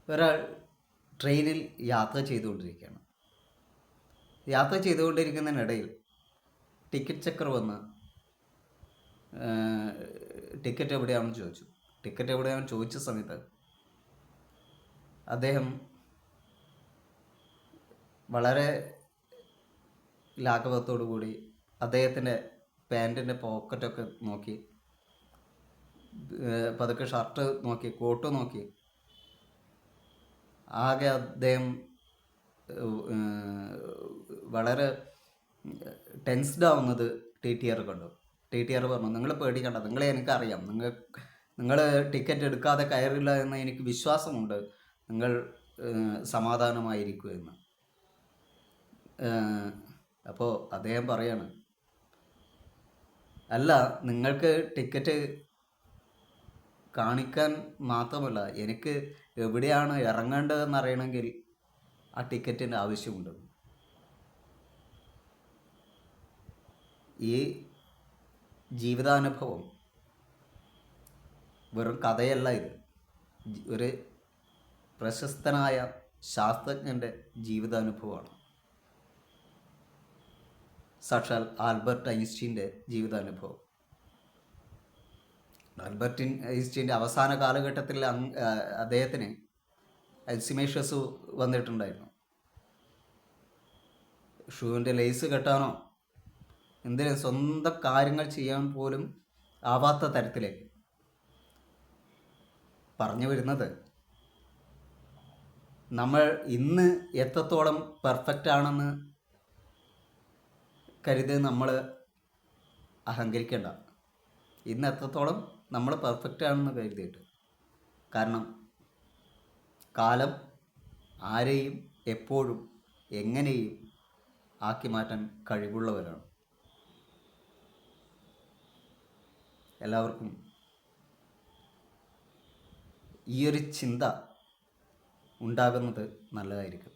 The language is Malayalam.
ഒരാൾ ട്രെയിനിൽ യാത്ര ചെയ്തുകൊണ്ടിരിക്കുകയാണ്. യാത്ര ചെയ്തുകൊണ്ടിരിക്കുന്നതിനിടയിൽ ടിക്കറ്റ് ചെക്കർ വന്ന് ടിക്കറ്റ് എവിടെയാണെന്ന് ചോദിച്ചു. ടിക്കറ്റ് എവിടെയാണെന്ന് ചോദിച്ച സമയത്ത് അദ്ദേഹം വളരെ ലാഘവത്തോടു കൂടി അദ്ദേഹത്തിൻ്റെ പാൻറ്റിൻ്റെ പോക്കറ്റൊക്കെ നോക്കി, പതുക്കെ ഷർട്ട് നോക്കി, കോട്ട് നോക്കി, ആകെ അദ്ദേഹം വളരെ ടെൻസ്ഡ് ആവുന്നത് ടി ടി ആർ കണ്ടു. ടി ടി ആർ പറഞ്ഞു, നിങ്ങൾ പേടിക്കണ്ട, നിങ്ങളെ എനിക്കറിയാം, നിങ്ങൾ ടിക്കറ്റ് എടുക്കാതെ കയറില്ല എന്ന് എനിക്ക് വിശ്വാസമുണ്ട്, നിങ്ങൾ സമാധാനമായിരിക്കും എന്ന്. അപ്പോൾ അദ്ദേഹം പറയാണ്, അല്ല, നിങ്ങൾക്ക് ടിക്കറ്റ് കാണിക്കാൻ മാത്രമല്ല, എനിക്ക് എവിടെയാണ് ഇറങ്ങേണ്ടതെന്ന് അറിയണമെങ്കിൽ ആ ടിക്കറ്റിൻ്റെ ആവശ്യമുണ്ട്. ഈ ജീവിതാനുഭവം വെറും കഥയല്ല, ഇത് ഒരു പ്രശസ്തനായ ശാസ്ത്രജ്ഞൻ്റെ ജീവിതാനുഭവമാണ്. സാക്ഷാൽ ആൽബർട്ട് ഐൻസ്റ്റീൻ്റെ ജീവിതാനുഭവം. ആൽബർട്ട് ഐൻസ്റ്റീൻ്റെ അവസാന കാലഘട്ടത്തിൽ അദ്ദേഹത്തിന് അൽസിമേഷ്യസ് വന്നിട്ടുണ്ടായിരുന്നു. ഷൂവിൻ്റെ ലേസ് കെട്ടാനോ എന്തിനും സ്വന്തം കാര്യങ്ങൾ ചെയ്യാൻ പോലും ആവാത്ത തരത്തിലേക്ക്. പറഞ്ഞു വരുന്നത്, നമ്മൾ ഇന്ന് എത്രത്തോളം പെർഫെക്റ്റ് ആണെന്ന് കരുതി നമ്മൾ അഹങ്കരിക്കേണ്ട. ഇന്ന് എത്രത്തോളം നമ്മൾ പെർഫെക്റ്റ് ആണെന്ന് കരുതിയിട്ട്. കാരണം കാലം ആരെയും എപ്പോഴും എങ്ങനെയും ആക്കി മാറ്റാൻ കഴിവുള്ളവരാണ്. എല്ലാവർക്കും ഈ ഒരു ചിന്ത ഉണ്ടാകുന്നത് നല്ലതായിരിക്കും.